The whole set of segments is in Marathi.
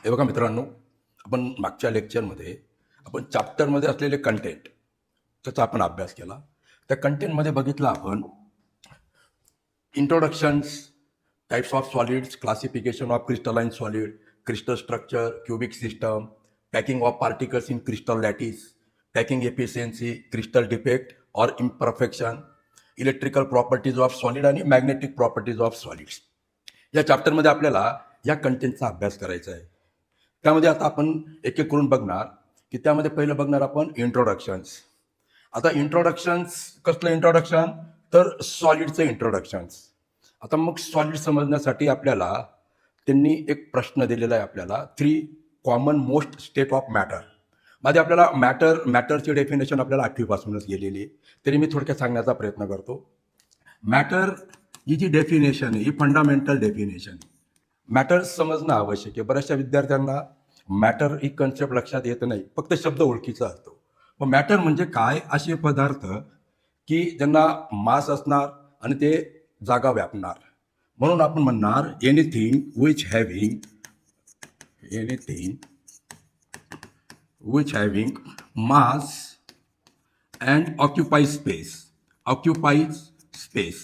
हे बघा मित्रांनो, आपण मागच्या लेक्चरमध्ये आपण चॅप्टरमध्ये असलेले कंटेंट त्याचा आपण अभ्यास केला. त्या कंटेंटमध्ये बघितलं आपण introductions, types of solids, classification of crystalline solid, crystal structure, cubic system, packing of particles in crystal lattice, packing efficiency, crystal defect or imperfection, electrical properties of solid आणि मॅग्नेटिक प्रॉपर्टीज ऑफ सॉलिड्स. या चॅप्टरमध्ये आपल्याला या कंटेंटचा अभ्यास करायचा आहे. त्यामध्ये आता आपण एक एक करून बघणार की त्यामध्ये पहिलं बघणार आपण इंट्रोडक्शन्स. आता इंट्रोडक्शन्स कसलं इंट्रोडक्शन, तर सॉलिडचं इंट्रोडक्शन्स. आता मग सॉलिड समजण्यासाठी आपल्याला त्यांनी एक प्रश्न दिलेला आहे आपल्याला, 3 common most state of matter. मध्ये आपल्याला मॅटरची डेफिनेशन आपल्याला 8वीपासूनच गेलेली आहे, तरी मी थोडक्यात सांगण्याचा प्रयत्न करतो. मॅटर ही जी डेफिनेशन आहे ही फंडामेंटल डेफिनेशन आहे. मॅटर समजणं आवश्यक आहे. बऱ्याचशा विद्यार्थ्यांना मॅटर ही कन्सेप्ट लक्षात येत नाही, फक्त शब्द ओळखीचा असतो. मग मॅटर म्हणजे काय, असे पदार्थ की ज्यांना मास असणार आणि ते जागा व्यापणार. म्हणून आपण म्हणणार anything which having mass and occupies space.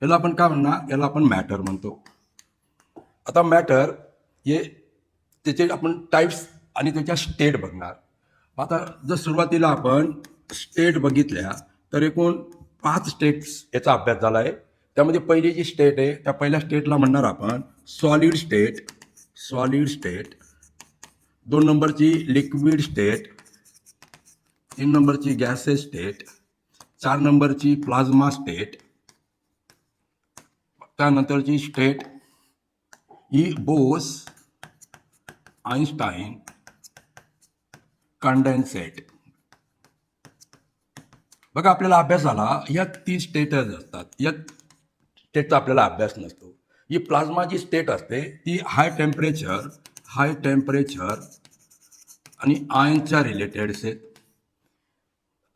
याला आपण काय म्हणणार, याला आपण मॅटर म्हणतो. आता मॅटर हे त्याचे आपण टाईप्स आणि त्याच्या स्टेट बघणार. आता जर सुरुवातीला आपण स्टेट बघितल्या तर एकूण 5 स्टेट्स याचा अभ्यास झाला आहे. त्यामध्ये पहिली जी स्टेट आहे त्या पहिल्या स्टेटला म्हणणार आपण सॉलिड स्टेट. 2 नंबरची लिक्विड स्टेट, 3 नंबरची गॅसेस स्टेट, 4 नंबरची प्लाझ्मा स्टेट, त्यानंतरची स्टेट ही बोस आइन्स्टाईन कंडेन्सेट. बघा आपल्याला अभ्यास झाला या 3 स्टेटच असतात. या स्टेटचा आपल्याला अभ्यास नसतो. ही प्लाझ्मा जी स्टेट असते ती हाय टेम्परेचर आणि आयनच्या रिलेटेड असते.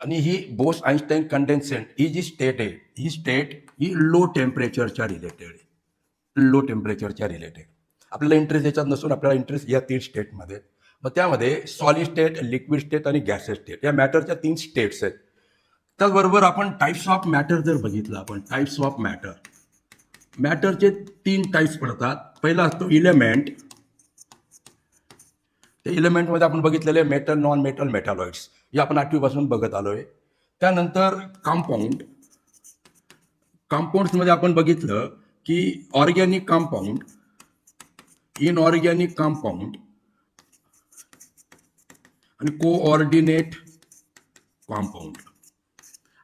आणि ही बोस आइन्स्टाईन कंडेन्सेट ही जी स्टेट आहे ही स्टेट ही लो टेम्परेचरच्या रिलेटेड. आपल्याला इंटरेस्ट याच्यात नसून आपल्याला इंटरेस्ट या 3 स्टेटमध्ये. मग त्यामध्ये सॉलिड स्टेट, लिक्विड स्टेट आणि गॅसेस स्टेट या मॅटरच्या 3 स्टेट्स आहेत. त्याचबरोबर आपण टाईप्स ऑफ मॅटर जर बघितलं, आपण टाईप्स ऑफ मॅटरचे 3 टाईप्स पडतात. पहिला असतो इलेमेंट. त्या इलेमेंटमध्ये आपण बघितलेले मेटल, नॉन मेटल, मेटॅलॉइड्स हे आपण 8वीपासून बघत आलोय. त्यानंतर कंपाऊंड्समध्ये आपण बघितलं की ऑर्गॅनिक कंपाऊंड, इनऑर्गॅनिक कंपाऊंड आणि कोऑर्डिनेट कंपाऊंड.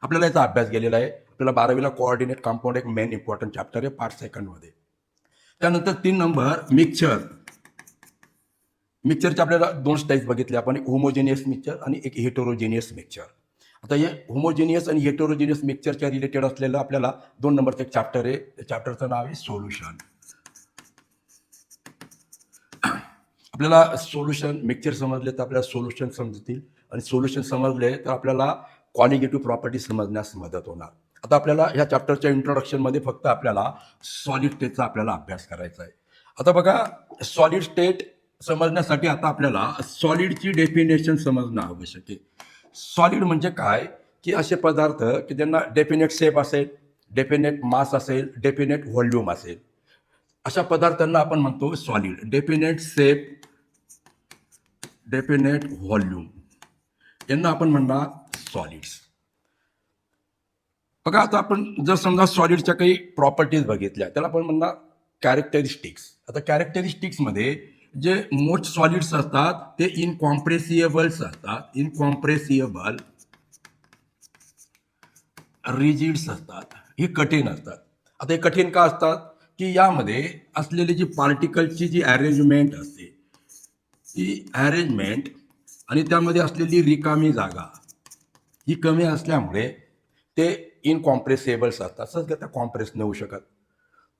आपल्याला याचा अभ्यास गेलेला आहे. आपल्याला 12वीला कोऑर्डिनेट कंपाऊंड एक मेन इम्पॉर्टंट चॅप्टर आहे, पार्ट 2मध्ये. त्यानंतर 3 नंबर मिक्सरचे आपल्याला 2 टाईप्स बघितले आपण, एक होमोजेनियस मिक्सचर आणि एक हेटेरोजेनियस मिक्सचर. आता हे होमोजेनियस आणि हेटेरोजेनियस मिक्सचरच्या रिलेटेड असलेलं आपल्याला 2 नंबरचं एक चॅप्टर आहे. त्या चॅप्टरचं नाव आहे सोल्युशन. आपल्याला सोल्युशन मिक्सचर समजले तर आपल्याला सोल्युशन समजतील, आणि सोल्युशन समजले तर आपल्याला क्वालिटेटिव्ह प्रॉपर्टी समजण्यास मदत होणार. आता आपल्याला ह्या चॅप्टरच्या इंट्रोडक्शनमध्ये फक्त आपल्याला सॉलिड स्टेटचा आपल्याला अभ्यास करायचा आहे. आता बघा सॉलिड स्टेट समजण्यासाठी आता आपल्याला सॉलिडची डेफिनेशन समजणं आवश्यक आहे. सॉलिड म्हणजे काय, की असे पदार्थ की ज्यांना डेफिनेट शेप असेल, डेफिनेट मास असेल, डेफिनेट व्हॉल्यूम असेल, अशा पदार्थांना आपण म्हणतो solid. Definite shape, definite volume यांना आपण म्हणणार सॉलिड्स. बघा आता आपण जर समजा सॉलिडच्या काही प्रॉपर्टीज बघितल्या त्याला आपण म्हणणार कॅरेक्टरिस्टिक्स. आता कॅरेक्टरिस्टिक्समध्ये जे मोस्ट सॉलिड्स असतात ते इनकॉम्प्रेसिबल्स असतात, इनकॉम्प्रेसिबल, रिजिड्स असतात, हे कठीण असतात. आता हे कठीण का असतात, की यामध्ये असलेली जी पार्टिकलची जी अरेंजमेंट असते ती अरेंजमेंट आणि त्यामध्ये असलेली रिकामी जागा ही कमी असल्यामुळे ते इनकॉम्प्रेसेबल्स असतात, सहज त्या कॉम्प्रेस नाही होऊ शकत.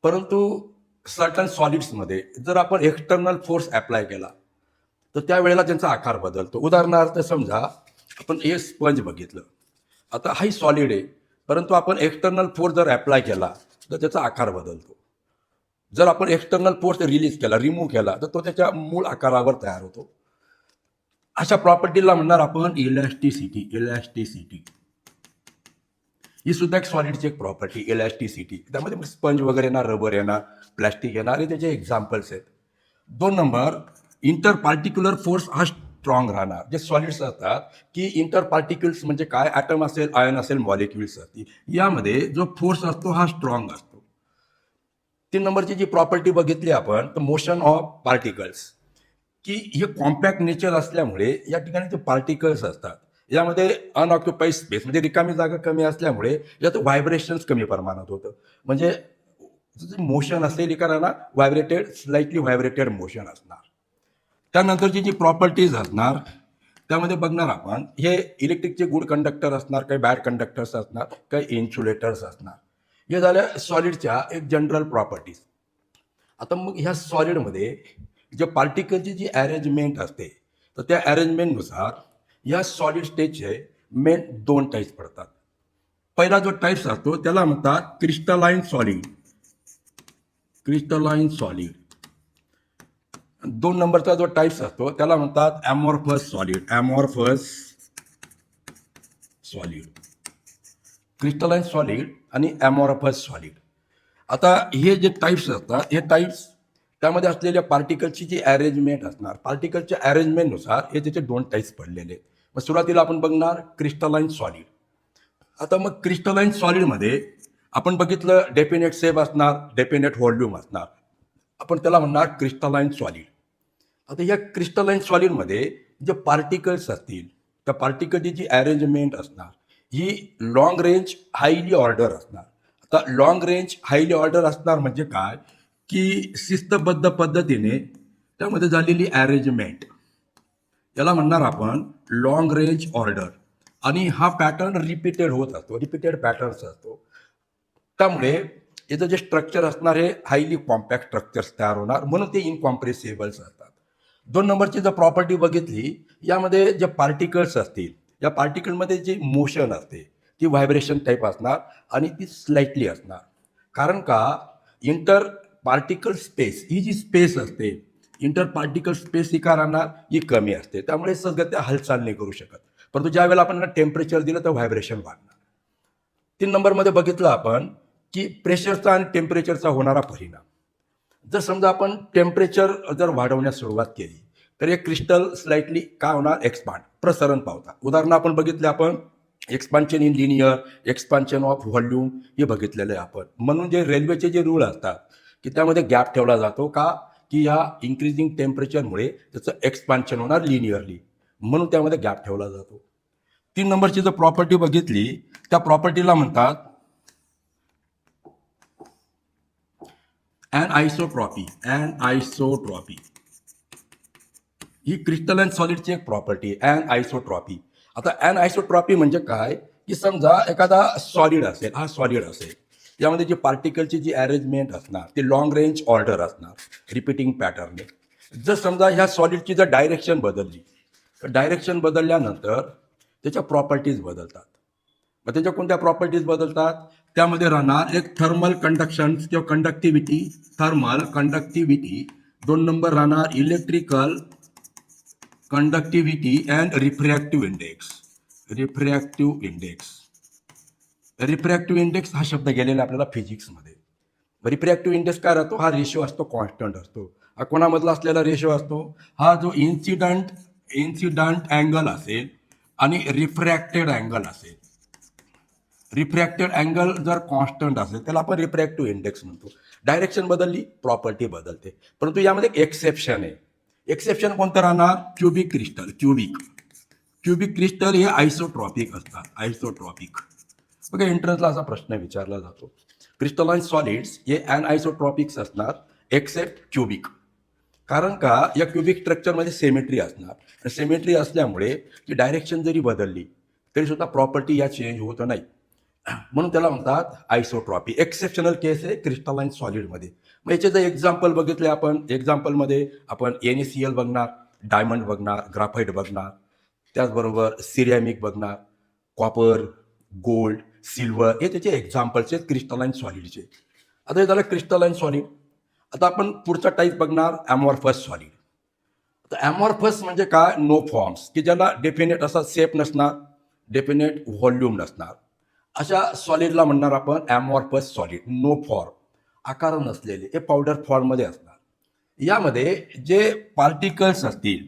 परंतु सर्टन सॉलिड्समध्ये जर आपण एक्सटर्नल फोर्स अप्लाय केला तर त्यावेळेला त्यांचा आकार बदलतो. उदाहरणार्थ समजा आपण हे स्पंज बघितलं, आता हाही सॉलिड आहे, परंतु आपण एक्सटर्नल फोर्स जर अप्लाय केला तर त्याचा आकार बदलतो. जर आपण एक्सटर्नल फोर्स रिलीज केला, रिमूव्ह केला, तर तो त्याच्या मूळ आकारावर तयार होतो. अशा प्रॉपर्टीला म्हणणार आपण इलॅस्टिसिटी. इलॅस्टिसिटी ही सुद्धा एक सॉलिडची एक प्रॉपर्टी, इलॅस्टिसिटी. त्यामध्ये स्पंज वगैरे येणार, रबर येणार, प्लॅस्टिक येणार, हे त्याचे एक्झाम्पल्स आहेत. 2 नंबर, इंटर पार्टिक्युलर फोर्स हा स्ट्रॉंग राहणार. जे सॉलिड्स असतात की इंटर पार्टिकल्स म्हणजे काय, ॲटम असेल, आयन असेल, मॉलिक्युल्स असतील, यामध्ये जो फोर्स असतो हा स्ट्रॉंग असतो. 3 नंबरची जी प्रॉपर्टी बघितली आपण, तर मोशन ऑफ पार्टिकल्स, की हे कॉम्पॅक्ट नेचर असल्यामुळे या ठिकाणी जे पार्टिकल्स असतात यामध्ये अनऑक्युपाईड स्पेस म्हणजे रिकामी जागा कमी असल्यामुळे यात व्हायब्रेशन्स कमी प्रमाणात होतं. म्हणजे मोशन असेल एखादा व्हायब्रेटेड, स्लाइटली व्हायब्रेटेड मोशन असणार. त्यानंतरची जी प्रॉपर्टीज असणार त्यामध्ये बघणार आपण, हे इलेक्ट्रिकचे गुड कंडक्टर असणार, काही बॅड कंडक्टर्स असणार, काही इन्सुलेटर्स असणार. हे झाल्या सॉलिडच्या एक जनरल प्रॉपर्टीज. आता मग ह्या सॉलिडमध्ये ज्या पार्टिकलची जी अरेंजमेंट असते, तर त्या अरेंजमेंटनुसार या सॉलिड स्टेजचे मेन 2 टाईप्स पडतात. पहिला जो टाईप्स असतो त्याला म्हणतात क्रिस्टलाइन सॉलिड. Crystalline solid. 2 नंबरचा जो टाईप्स असतो त्याला म्हणतात ॲमॉर्फस सॉलिड. ॲमॉर्फस सॉलिड. क्रिस्टलाइन सॉलिड आणि ॲमॉर्फस सॉलिड. आता हे जे टाईप्स असतात, हे टाईप्स त्यामध्ये असलेल्या पार्टिकलची जी अरेंजमेंट असणार, पार्टिकलच्या अरेंजमेंटनुसार हे त्याचे 2 टाईप्स पडलेले आहेत. मग सुरुवातीला आपण बघणार क्रिस्टलाइन सॉलिड. आता मग क्रिस्टलाइन सॉलिडमध्ये आपण बघितलं डेफिनेट शेप असणार, डेफिनेट व्हॉल्यूम असणार, आपण त्याला म्हणणार क्रिस्टलाइन सॉलिड. आता या क्रिस्टलाइन सॉलिडमध्ये जे पार्टिकल्स असतील, त्या पार्टिकलची जी अरेंजमेंट असणार ही लॉंग रेंज हायली ऑर्डर असणार. आता लॉंग रेंज हायली ऑर्डर असणार म्हणजे काय, की शिस्तबद्ध पद्धतीने त्यामध्ये झालेली अरेंजमेंट, याला म्हणणार आपण लॉंग रेंज ऑर्डर. आणि हा पॅटर्न रिपीटेड होत असतो, रिपीटेड पॅटर्न्स असतो. त्यामुळे याचं जे स्ट्रक्चर असणार हे हायली कॉम्पॅक्ट स्ट्रक्चर्स तयार होणार, म्हणून ते इनकॉम्प्रेसिबल्स असतात. 2 नंबरची जर प्रॉपर्टी बघितली, यामध्ये जे पार्टिकल्स असतील, या पार्टिकलमध्ये जी मोशन असते ती व्हायब्रेशन टाईप असणार आणि ती स्लाइटली असणार. कारण का, इंटर पार्टिकल स्पेस ही जी स्पेस असते, इंटर पार्टिकल स्पेस ही का राहणार, ही कमी असते. त्यामुळे सगळं त्या हालचाल नाही करू शकत. परंतु ज्या वेळेला आपण टेम्परेचर दिलं तर व्हायब्रेशन वाढणार. 3 नंबरमध्ये बघितलं आपण की प्रेशरचा आणि टेम्परेचरचा होणारा परिणाम. जर समजा आपण टेम्परेचर जर वाढवण्यास सुरुवात केली तर हे क्रिस्टल स्लाइटली काय होणार, एक्सपांड, प्रसरण पावतात. उदाहरण आपण बघितले, आपण expansion in linear, expansion of volume हे बघितलेलं आहे आपण. म्हणून जे रेल्वेचे जे रूळ असतात की त्यामध्ये गॅप ठेवला जातो का, की ह्या इन्क्रीजिंग टेम्परेचरमुळे त्याचं एक्सपान्शन होणार लिनियरली, म्हणून त्यामध्ये गॅप ठेवला जातो. 3 नंबरची जर प्रॉपर्टी बघितली, त्या प्रॉपर्टीला म्हणतात ॲनआयसोट्रॉपी. ॲनआयसोट्रॉपी ही क्रिस्टलाइन सॉलिडची एक प्रॉपर्टी आहे, ॲनआयसोट्रॉपी. आता ॲनआयसोट्रॉपी म्हणजे काय, की समजा एखादा सॉलिड असेल, हा सॉलिड असेल, यामध्ये जी पार्टिकलची जी अरेंजमेंट असणार ती लॉंग रेंज ऑर्डर असणार, रिपीटिंग पॅटर्न. जर समजा ह्या सॉलिडची जर डायरेक्शन बदलली, तर डायरेक्शन बदलल्यानंतर त्याच्या प्रॉपर्टीज बदलतात. मग त्याच्या कोणत्या प्रॉपर्टीज बदलतात, त्यामध्ये राहणार एक थर्मल कंडक्शन किंवा कंडक्टिव्हिटी, थर्मल कंडक्टिव्हिटी. 2 नंबर राहणार electrical conductivity and refractive index. Refractive index. Refractive index हा शब्द गेलेला आपल्याला फिजिक्समध्ये. रिफ्रॅक्टिव्ह इंडेक्स काय राहतो, हा रेशो असतो, कॉन्स्टंट असतो. हा कोणामधला असलेला रेशो असतो, हा जो इन्सिडंट अँगल असेल आणि रिफ्रॅक्टेड अँगल असेल. रिफ्रॅक्टेड अँगल जर कॉन्स्टंट असेल त्याला आपण रिफ्रॅक्टिव्ह इंडेक्स म्हणतो. डायरेक्शन बदलली, प्रॉपर्टी बदलते. परंतु यामध्ये एक एक्सेप्शन आहे. एक्सेप्शन कोणतं राहणार, क्युबिक क्रिस्टल. क्युबिक क्रिस्टल हे आयसोट्रॉपिक असतात, आयसोट्रॉपिक. बघा, एंट्रन्सला असा प्रश्न विचारला जातो, क्रिस्टलाइन सॉलिड्स हे अनआयसोट्रॉपिक्स असणार एक्सेप्ट क्युबिक. कारण का, या क्युबिक स्ट्रक्चरमध्ये सिमेट्री असणार. सिमेट्री असल्यामुळे ती डायरेक्शन जरी बदलली तरी सुद्धा प्रॉपर्टी या चेंज होत नाही, म्हणून त्याला म्हणतात आयसोट्रॉपी. एक्सेप्शनल केस आहे क्रिस्टलाइन सॉलिडमध्ये. मग याचे जर एक्झाम्पल बघितले आपण, एक्झाम्पलमध्ये आपण NaCl बघणार, डायमंड बघणार, ग्राफाईट बघणार, त्याचबरोबर सिरॅमिक बघणार, कॉपर, गोल्ड, सिल्वर, हे त्याचे एक्झाम्पल्स आहेत क्रिस्टलाइन सॉलिडचे. आता हे झालं क्रिस्टलाइन सॉलिड. आता आपण पुढचा टाईप बघणार ॲमॉर्फस सॉलिड. तर ॲमॉर्फस म्हणजे काय? नो फॉर्म्स, की ज्याला डेफिनेट असा शेप नसणार, डेफिनेट व्हॉल्यूम नसणार. अशा सॉलिडला म्हणणार आपण ॲमॉर्फस सॉलिड. नो फॉर्म, आकार नसलेले, हे पावडर फॉर्ममध्ये असणार. यामध्ये जे पार्टिकल्स असतील,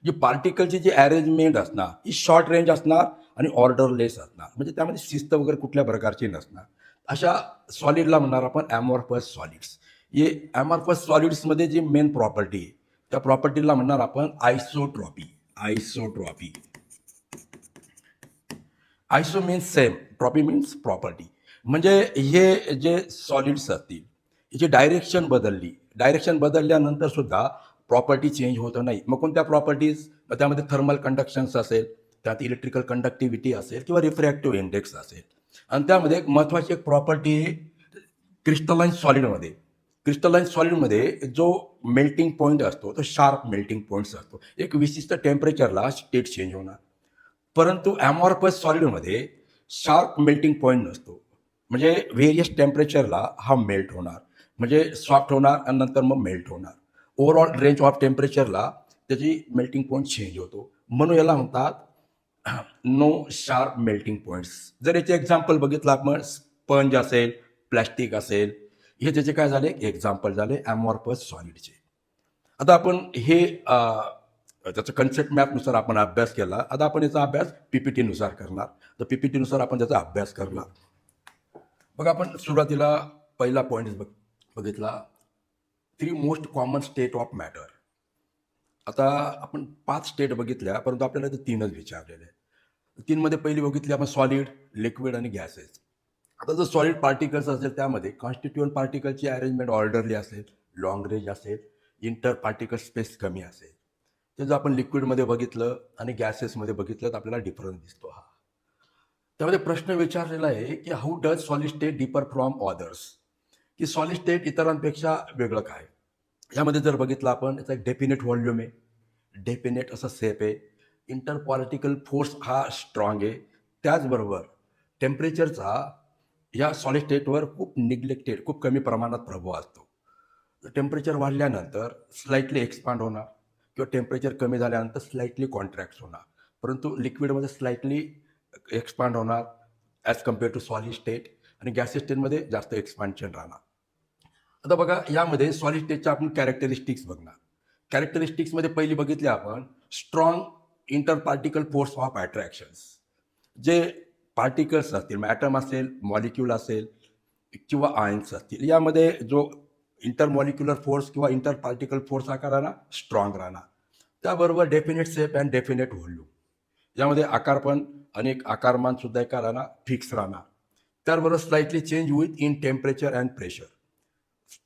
जी पार्टिकलची जी अरेंजमेंट असणार ही शॉर्ट रेंज असणार आणि ऑर्डरलेस असणार, म्हणजे त्यामध्ये शिस्त वगैरे कुठल्या प्रकारची नसणार. अशा सॉलिडला म्हणणार आपण ॲमॉर्फस सॉलिड्स. हे ॲमॉर्फस सॉलिड्समध्ये जी मेन प्रॉपर्टी आहे त्या प्रॉपर्टीला म्हणणार आपण isotropy. Isotropy. Iso means same, tropy means property. म्हणजे हे जे सॉलिड्स असतील याची डायरेक्शन बदलल्यानंतर सुद्धा प्रॉपर्टी चेंज होत नाही. मग कोणत्या प्रॉपर्टीज? त्यामध्ये थर्मल कंडक्शन्स असेल, त्यात इलेक्ट्रिकल कंडक्टिव्हिटी असेल किंवा रिफ्रॅक्टिव्ह इंडेक्स असेल. आणि त्यामध्ये एक महत्त्वाची एक प्रॉपर्टी आहे क्रिस्टलाइन सॉलिडमध्ये जो मेल्टिंग पॉईंट असतो तो शार्प मेल्टिंग पॉईंट्स असतो. एक विशिष्ट टेम्परेचरला स्टेट चेंज होणार. परंतु ॲमॉर्फस सॉलिडमध्ये शार्प मेल्टिंग पॉईंट नसतो. म्हणजे व्हेरियस टेम्परेचरला हा मेल्ट होणार, म्हणजे सॉफ्ट होणार आणि नंतर मग मेल्ट होणार. ओव्हरऑल रेंज ऑफ टेम्परेचरला त्याची मेल्टिंग पॉईंट चेंज होतो. म्हणून याला म्हणतात नो शार्प मेल्टिंग पॉईंट्स. जर याचे एक्झाम्पल बघितलं आपण, स्पंज असेल, प्लॅस्टिक असेल, हे त्याचे काय झाले एक्झाम्पल झाले ॲमॉर्फस सॉलिडचे. आता आपण हे त्याचं कन्सेप्ट मॅपनुसार आपण अभ्यास केला. आता आपण याचा अभ्यास पीपीटीनुसार करणार. तर पीपीटीनुसार आपण त्याचा अभ्यास करणार. बघा, आपण सुरुवातीला पहिला पॉईंट बघितला, 3 most common state of matter. आता आपण 5 स्टेट बघितल्या, परंतु आपल्याला ते 3च विचारलेले आहेत. 3मध्ये पहिली बघितली आपण सॉलिड, लिक्विड आणि गॅसेस. आता जर सॉलिड पार्टिकल्स असेल त्यामध्ये कॉन्स्टिट्युएंट पार्टिकलची अरेंजमेंट ऑर्डरली असेल, लॉंग रेंज असेल, इंटर पार्टिकल स्पेस कमी असेल. ते जर आपण लिक्विडमध्ये बघितलं आणि गॅसेसमध्ये बघितलं तर आपल्याला डिफरन्स दिसतो. हा त्यामध्ये प्रश्न विचारलेला आहे की how does solid state differ from others, की सॉलिड स्टेट इतरांपेक्षा वेगळं काय. यामध्ये जर बघितलं आपण, याचा एक डेफिनेट व्हॉल्यूम आहे, डेफिनेट असा सेप आहे, इंटर पार्टिकल फोर्स हा स्ट्रॉंग आहे. त्याचबरोबर टेम्परेचरचा या सॉलिड स्टेटवर खूप कमी प्रमाणात प्रभाव असतो. टेम्परेचर वाढल्यानंतर स्लाइटली एक्सपांड होणार किंवा टेम्परेचर कमी झाल्यानंतर स्लाइटली कॉन्ट्रॅक्ट होणार. परंतु लिक्विडमध्ये स्लाइटली एक्सपांड होणार as compare to solid state, आणि गॅसेस स्टेटमध्ये जास्त एक्सपान्शन राहणार. आता बघा, यामध्ये सॉलिड स्टेटच्या आपण कॅरेक्टरिस्टिक्स बघणार. कॅरेक्टरिस्टिक्समध्ये पहिली बघितली आपण strong inter particle force of attractions. जे पार्टिकल्स असतील, मॅटम असेल, मॉलिक्यूल असेल किंवा आयन्स असतील, यामध्ये जो इंटरमॉलिक्युलर फोर्स किंवा इंटर पार्टिकल फोर्स हा राहणार स्ट्रॉंग राहणार. त्याबरोबर definite shape and definite volume, यामध्ये आकारपण आणि एक आकारमान सुद्धा एका राहणार फिक्स राहणार. त्याबरोबर slightly change with in temperature and pressure.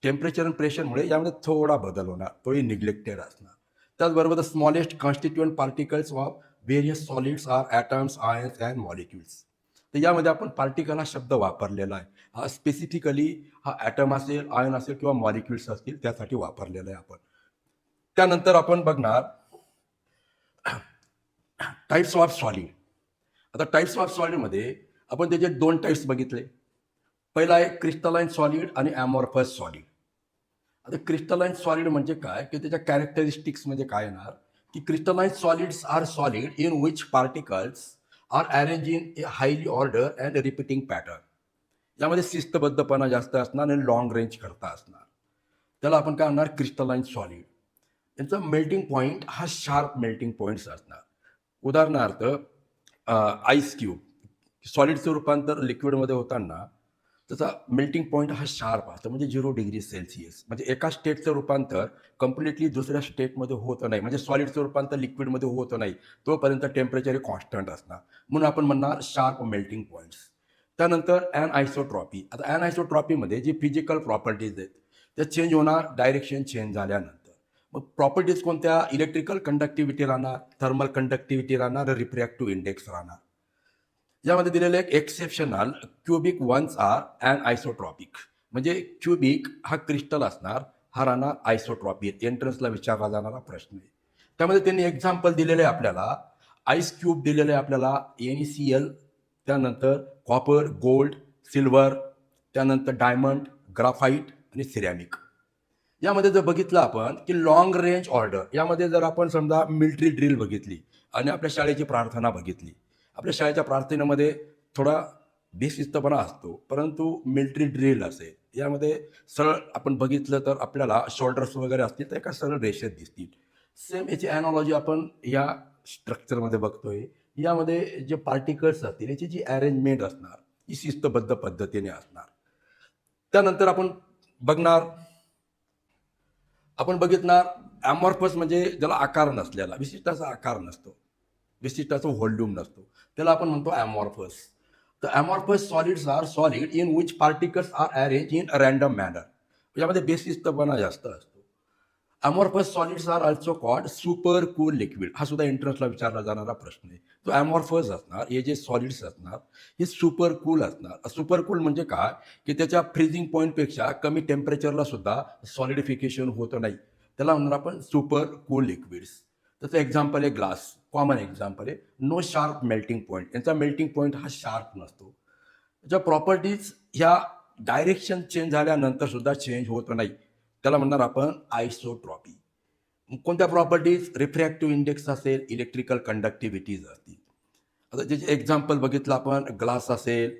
Temperature आणि प्रेशरमुळे यामध्ये थोडा बदल होणार, तोही निग्लेक्टेड असणार. त्याचबरोबर the smallest constituent particles of various solids are atoms, ions and molecules. तर यामध्ये आपण पार्टिकल हा शब्द वापरलेला आहे. हा स्पेसिफिकली हा ॲटम असेल, आयन असेल किंवा मॉलिक्युल्स असतील त्यासाठी वापरलेला आहे आपण. त्यानंतर आपण बघणार टाईप्स ऑफ सॉलिड. आता टाईप्स ऑफ सॉलिडमध्ये आपण त्याचे 2 टाईप्स बघितले. पहिला आहे क्रिस्टलाइन सॉलिड आणि ॲमॉर्फस सॉलिड. आता क्रिस्टलाइन सॉलिड म्हणजे काय, की त्याच्या कॅरेक्टरिस्टिक्स म्हणजे काय येणार, की crystalline solids are solid in which particles are arrange in a highly order and repeating pattern. यामध्ये शिस्तबद्धपणा जास्त असणार आणि लॉंग रेंज करता असणार. त्याला आपण काय म्हणणार, क्रिस्टलाइन सॉलिड. यांचा मेल्टिंग पॉईंट हा शार्प मेल्टिंग पॉईंट्स असणार. उदाहरणार्थ आईस क्यूब, सॉलिडचं रूपांतर लिक्विडमध्ये होताना त्याचा मेल्टिंग पॉईंट हा शार्प असतो, म्हणजे 0°C. म्हणजे एका स्टेटचं रूपांतर कम्प्लिटली दुसऱ्या स्टेटमध्ये होत नाही, म्हणजे सॉलिडचं रूपांतर लिक्विडमध्ये होत नाही तोपर्यंत टेम्परेचर हे कॉन्स्टंट असणार. म्हणून आपण म्हणणार शार्प मेल्टिंग पॉईंट्स. त्यानंतर ॲनआयसोट्रॉपी. आता ॲनआयसोट्रॉपीमध्ये जी फिजिकल प्रॉपर्टीज आहेत त्या चेंज होणार डायरेक्शन चेंज झाल्यानंतर. मग प्रॉपर्टीज कोणत्या? इलेक्ट्रिकल कंडक्टिव्हिटी राहणार, थर्मल कंडक्टिव्हिटी राहणार, रिफ्रॅक्टिव्ह इंडेक्स राहणार. यामध्ये दिलेलं एक एक्सेप्शनल क्युबिक वन्स आर ॲनआयसोट्रॉपिक. म्हणजे क्युबिक हा क्रिस्टल असणार, हा राहणार आयसोट्रॉपिक. एंट्रन्सला विचारला जाणारा प्रश्न आहे. त्यामध्ये त्यांनी एक्झाम्पल दिलेले आहे आपल्याला. आईस क्यूब दिलेले आहे आपल्याला NaCl, त्यानंतर कॉपर, गोल्ड, सिल्वर, त्यानंतर डायमंड, ग्राफाईट आणि सिरॅमिक. यामध्ये जर बघितलं आपण की लॉंग रेंज ऑर्डर, यामध्ये जर आपण समजा मिलिटरी ड्रिल बघितली आणि आपल्या शाळेची प्रार्थना बघितली, आपल्या शाळेच्या प्रार्थनेमध्ये थोडा बेशिस्तपणा असतो, परंतु मिलिटरी ड्रिल असेल यामध्ये सरळ आपण बघितलं तर आपल्याला शोल्डर्स वगैरे असतील तर एका सरळ रेषेत दिसतील. सेम याची ॲनॉलॉजी आपण या स्ट्रक्चरमध्ये बघतोय. यामध्ये जे पार्टिकल्स असतील याची जी अरेंजमेंट असणार ही शिस्तबद्ध पद्धतीने असणार. त्यानंतर बघणार आपण बघितणार ॲमॉर्फस, म्हणजे ज्याला आकार नसलेला, विशिष्टाचा आकार नसतो, विशिष्टाचा व्हॉल्यूम नसतो, त्याला आपण म्हणतो ॲमॉर्फस. तर amorphous solids are solid in which particles are arrange in random manner. यामध्ये बेशिस्तपणा जास्त असतो. Amorphous solids are also called super cool liquid. हा सुद्धा एंट्रन्सला विचारला जाणारा प्रश्न आहे. तो ॲमॉर्फस असणार, हे जे सॉलिड्स असणार हे सुपर कूल असणार. सुपर कूल म्हणजे काय, की त्याच्या फ्रीजिंग पॉईंटपेक्षा कमी टेम्परेचरला सुद्धा सॉलिडिफिकेशन होत नाही, त्याला म्हणणार आपण सुपर कूल लिक्विड्स. त्याचं एक्झाम्पल आहे ग्लास, कॉमन एक्झाम्पल आहे. नो शार्प मेल्टिंग पॉईंट, यांचा मेल्टिंग पॉईंट हा शार्प नसतो. त्याच्या प्रॉपर्टीज ह्या डायरेक्शन चेंज झाल्यानंतर सुद्धा चेंज होत नाही, त्याला म्हणणार आपण आयसोट्रॉपी. कोणत्या प्रॉपर्टीज, रिफ्रॅक्टिव्ह इंडेक्स असेल, इलेक्ट्रिकल कंडक्टिव्हिटीज असतील. आता त्याचे एक्झाम्पल बघितलं आपण, ग्लास असेल,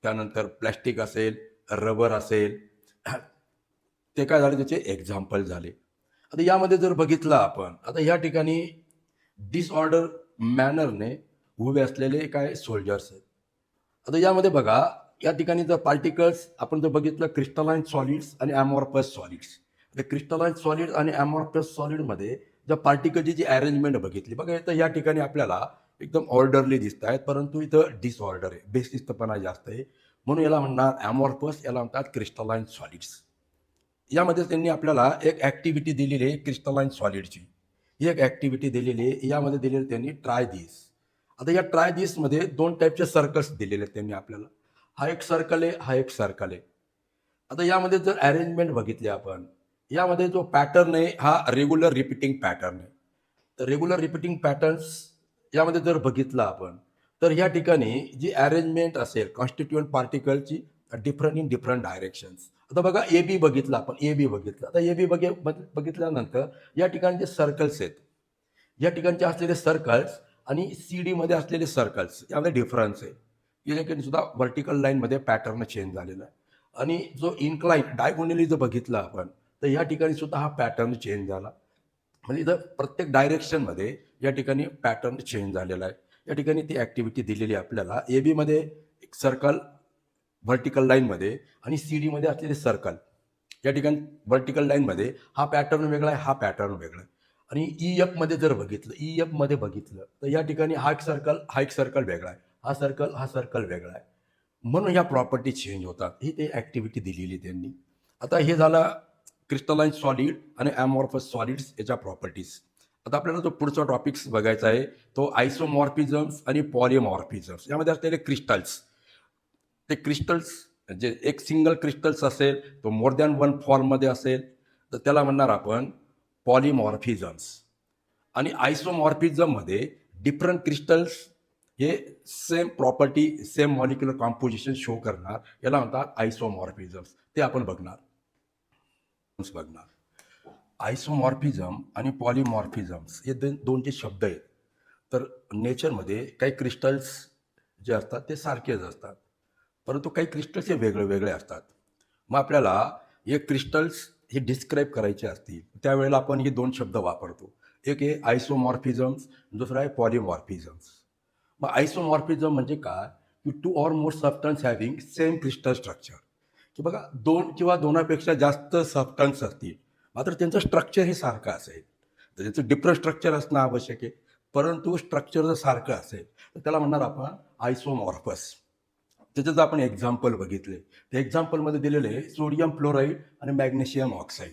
त्यानंतर प्लॅस्टिक असेल, रबर असेल, ते काय झाले त्याचे एक्झाम्पल झाले. आता यामध्ये जर बघितलं आपण, आता या ठिकाणी डिसऑर्डर मॅनरने उभे असलेले काय सोल्जर्स आहेत. आता यामध्ये बघा, या ठिकाणी जर पार्टिकल्स आपण जर बघितलं क्रिस्टलाइन सॉलिड्स आणि ॲमॉर्फस सॉलिड्स. तर क्रिस्टलाइन सॉलिड आणि ॲमॉर्फस सॉलिडमध्ये ज्या पार्टिकलची जी अरेंजमेंट बघितली बघा, इथं या ठिकाणी आपल्याला एकदम ऑर्डरली दिसत आहेत, परंतु इथं डिसऑर्डर आहे, बेशिस्तपणा जास्त आहे. म्हणून याला म्हणणार ॲमॉर्फस, याला म्हणतात क्रिस्टलाइन सॉलिड्स. यामध्ये त्यांनी आपल्याला एक ॲक्टिव्हिटी दिलेली आहे क्रिस्टलाइन सॉलिडची. ही एक ॲक्टिव्हिटी दिलेली आहे, यामध्ये दिलेली त्यांनी ट्राय दिस. आता या ट्राय दिसमध्ये 2 टाईपचे सर्कल्स दिलेले आहेत त्यांनी आपल्याला. हा एक सर्कल आहे, हा एक सर्कल आहे. आता यामध्ये जर अरेंजमेंट बघितली आपण, यामध्ये जो पॅटर्न आहे हा रेग्युलर रिपीटिंग पॅटर्न आहे. तर रेग्युलर रिपीटिंग पॅटर्न्स यामध्ये जर बघितलं आपण, तर या ठिकाणी जी अरेंजमेंट असेल कॉन्स्टिट्युएंट पार्टिकलची डिफरंट इन डिफरंट डायरेक्शन्स. आता बघा ए बी बघितलं आपण, ए बी बघितलं. आता ए बी बघितल्यानंतर या ठिकाणी जे सर्कल्स आहेत, या ठिकाणचे असलेले सर्कल्स आणि सी डीमध्ये असलेले सर्कल्स यामध्ये डिफरन्स आहे. या ठिकाणी सुद्धा व्हर्टिकल लाईनमध्ये पॅटर्न चेंज झालेला आहे. आणि जो इन्क्लाइन डायगोनली जर बघितलं आपण, तर या ठिकाणी सुद्धा हा पॅटर्न चेंज झाला. म्हणजे इथं प्रत्येक डायरेक्शनमध्ये या ठिकाणी पॅटर्न चेंज झालेला आहे. या ठिकाणी ती ॲक्टिव्हिटी दिलेली आहे आपल्याला. ए बीमध्ये एक सर्कल व्हर्टिकल लाईनमध्ये आणि सी डीमध्ये असलेले सर्कल, या ठिकाणी व्हर्टिकल लाईनमध्ये हा पॅटर्न वेगळा आहे, हा पॅटर्न वेगळा आहे. आणि ई एफमध्ये जर बघितलं, ई एफमध्ये बघितलं तर या ठिकाणी हा एक सर्कल वेगळा आहे, हा सर्कल वेगळा आहे. म्हणून ह्या प्रॉपर्टी चेंज होतात. ही ते ॲक्टिव्हिटी दिलेली त्यांनी. आता हे झालं क्रिस्टलाइन सॉलिड आणि ॲमॉर्फस सॉलिड्स याच्या प्रॉपर्टीज. आता आपल्याला जो पुढचा टॉपिक्स बघायचा आहे तो आयसोमॉर्फिझम्स आणि पॉलिमॉर्फिझम्स. यामध्ये असलेले क्रिस्टल्स, ते क्रिस्टल्स जे एक सिंगल क्रिस्टल्स असेल, तो मोर दॅन वन फॉर्ममध्ये असेल तर त्याला म्हणणार आपण पॉलिमॉर्फिझम्स. आणि आयसोमॉर्फिझममध्ये डिफरंट क्रिस्टल्स हे same property, same molecular composition show करणार, याला म्हणतात आयसोमॉर्फिझम्स. ते आपण बघणार. आयसोमॉर्फिझम आणि पॉलिमॉर्फिझम्स हे दोन जे शब्द आहेत, तर नेचरमध्ये काही क्रिस्टल्स जे असतात ते सारखेच असतात, परंतु काही क्रिस्टल्स हे वेगळे वेगळे असतात. मग आपल्याला हे क्रिस्टल्स हे डिस्क्राईब करायचे असतील त्यावेळेला आपण हे 2 शब्द वापरतो. एक आहे आयसोमॉर्फिझम्स, दुसरा आहे पॉलिमॉर्फिझम्स. मग आयसोमॉर्फिझम म्हणजे काय, की 2 or more substance having same crystal structure. की बघा 2 किंवा 2पेक्षा जास्त सबस्टन्स असतील, मात्र त्यांचं स्ट्रक्चर हे सारखं असेल. तर त्यांचं डिफरंट स्ट्रक्चर असणं आवश्यक आहे, परंतु स्ट्रक्चर जर सारखं असेल तर त्याला म्हणणार आपण आयसोमॉर्फस. त्याचं जर आपण एक्झाम्पल बघितले, त्या एक्झाम्पलमध्ये दिलेले आहे सोडियम फ्लोराईड आणि मॅग्नेशियम ऑक्साईड.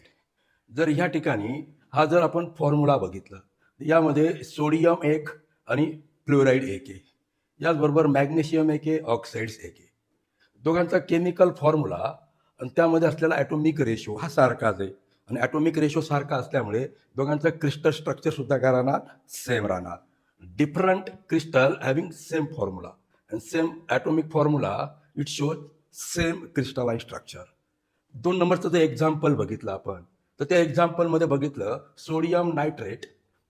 जर ह्या ठिकाणी हा जर आपण फॉर्म्युला बघितला, यामध्ये सोडियम एक आणि फ्लोराईड एक आहे, याचबरोबर मॅग्नेशियम एक आहे, ऑक्साईड्स एक आहे. दोघांचा केमिकल फॉर्म्युला आणि त्यामध्ये असलेला ॲटोमिक रेशो हा सारखाच आहे. आणि ॲटोमिक रेशो सारखा असल्यामुळे दोघांचं क्रिस्टल स्ट्रक्चर सुद्धा काय राहणार, सेम राहणार. Different crystal having same formula and same atomic formula, it shows same crystalline structure. 2 नंबरचं जर एक्झाम्पल बघितलं आपण, तर त्या एक्झाम्पलमध्ये बघितलं सोडियम नायट्रेट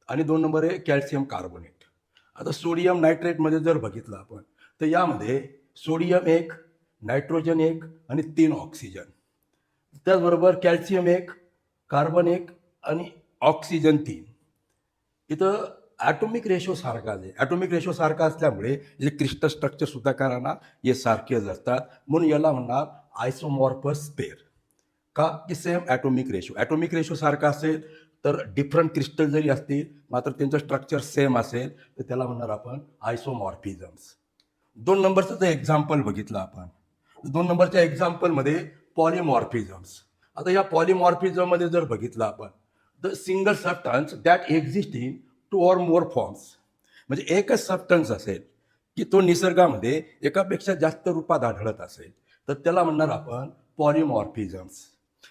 आणि 2 नंबर आहे कॅल्शियम कार्बोनेट. आता सोडियम नायट्रेटमध्ये जर बघितलं आपण तर यामध्ये सोडियम 1, नायट्रोजन 1 आणि 3 ऑक्सिजन. त्याचबरोबर कॅल्शियम 1, कार्बन 1 आणि ऑक्सिजन 3. इथं ॲटॉमिक रेशो सारखाच आहे. ॲटॉमिक रेशो सारखा असल्यामुळे जे क्रिस्टल स्ट्रक्चर सुद्धा करा ना हे सारखेच असतात. म्हणून याला म्हणणार आयसोमॉर्फस पेअर. का की same atomic ratio. Atomic ratio सारखा असेल तर डिफरंट क्रिस्टल जरी असतील मात्र त्यांचं स्ट्रक्चर सेम असेल तर त्याला म्हणणार आपण आयसोमॉर्फिझम्स. 2 नंबरचं जर एक्झाम्पल बघितलं आपण 2 नंबरच्या एक्झाम्पलमध्ये पॉलिमॉर्फिझम्स. आता या पॉलिमॉर्फिझममध्ये जर बघितलं आपण the single substance that exist in 2 or more forms. म्हणजे एकच सबस्टन्स असेल की तो निसर्गामध्ये एकापेक्षा जास्त रूपात आढळत असेल तर त्याला म्हणणार आपण पॉलिमॉर्फिझम्स.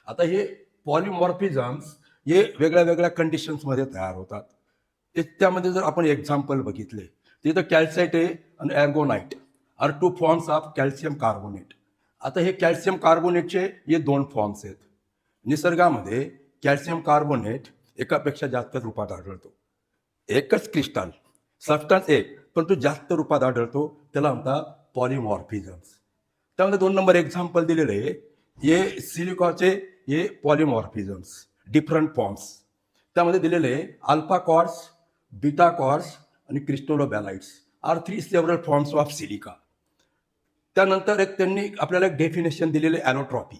आता हे पॉलिमॉर्फिझम्स हे वेगळ्या वेगळ्या कंडिशन्समध्ये तयार होतात. त्यामध्ये जर आपण एक्झाम्पल बघितले तिथं कॅल्साइट आहे आणि aragonite are 2 forms of calcium carbonate. आता हे कॅल्शियम कार्बोनेटचे हे 2 फॉर्म्स आहेत. निसर्गामध्ये कॅल्शियम कार्बोनेट एकापेक्षा जास्त रूपात आढळतो. एकच क्रिस्टल सबस्टन्स एक पण तो जास्त रूपात आढळतो त्याला म्हणतात पॉलिमॉर्फिझम्स. त्यामध्ये 2 नंबर एक्झाम्पल दिलेले आहे हे सिलिकॉचे हे पॉलिमॉर्फिझम्स डिफरंट फॉर्म्स. त्यामध्ये दिलेले अल्फा कॉर्ड्स, बीटा कॉर्ड्स आणि cristobalites are 3 several forms of silica. त्यानंतर एक त्यांनी आपल्याला एक डेफिनेशन दिलेले ॲलोट्रॉपी.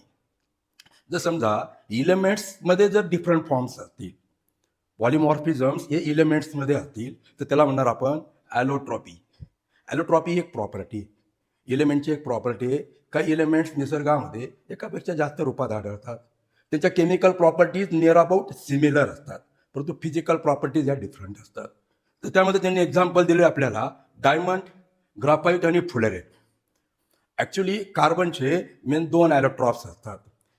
जर समजा इलेमेंट्समध्ये जर डिफरंट फॉर्म्स असतील पॉलिमॉर्फिझम्स हे इलेमेंट्समध्ये असतील तर त्याला म्हणणार आपण ॲलोट्रॉपी. ॲलोट्रॉपी एक प्रॉपर्टी इलेमेंटची एक प्रॉपर्टी आहे. काही इलेमेंट्स निसर्गामध्ये एकापेक्षा जास्त रूपात आढळतात. त्यांच्या chemical properties near about similar असतात परंतु फिजिकल प्रॉपर्टीज या डिफरंट असतात. तर त्यामध्ये त्यांनी एक्झाम्पल दिले आपल्याला डायमंड, ग्राफाईट आणि फुलेरेट. ॲक्च्युली कार्बनचे मेन 2 ॲलोट्रॉप्स असतात.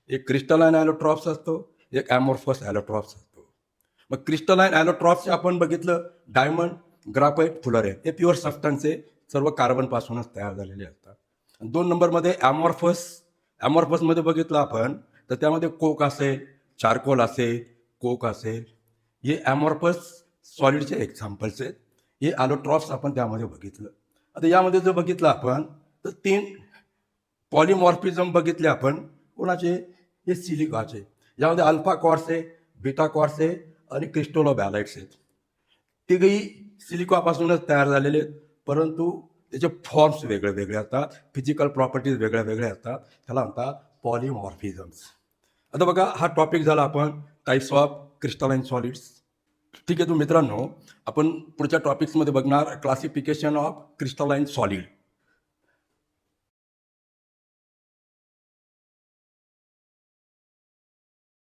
एक क्रिस्टलाइन ॲलोट्रॉप्स असतो, एक ॲमॉर्फस ॲलोट्रॉप्स असतो. मग क्रिस्टलाइन ॲलोट्रॉप्सचे आपण बघितलं डायमंड, ग्राफाईट, फुलेरेट हे प्युअर सबस्टन्सचे सर्व कार्बनपासूनच तयार झालेले असतात. 2 नंबरमध्ये ॲमॉर्फसमध्ये बघितलं आपण तर त्यामध्ये कोक असेल, चारकोल असेल, कोक असेल हे ॲमॉर्फस सॉलिडचे एक्झाम्पल्स आहेत. हे ॲलोट्रॉप्स आपण त्यामध्ये बघितलं. आता यामध्ये जर बघितलं आपण तर 3 पॉलिमॉर्फिझम बघितले आपण कोणाचे हे सिलिकाचे. यामध्ये अल्फा कॉर्ड्स आहे, बीटा कॉर्ड्स आहे आणि क्रिस्टोलोबॅलाइट्स आहेत. तिघही सिलिकापासूनच तयार झालेले आहेत परंतु त्याचे फॉर्म्स वेगळे वेगळे असतात, फिजिकल प्रॉपर्टीज वेगळ्या वेगळ्या असतात. त्याला म्हणतात पॉलिमॉर्फिझम्स. आता बघा हा टॉपिक झाला आपण टाईप्स ऑफ क्रिस्टलाइन सॉलिड्स. ठीक आहे. तो मित्रांनो आपण पुढच्या टॉपिक्समध्ये बघणार क्लासिफिकेशन ऑफ क्रिस्टलाइन सॉलिड.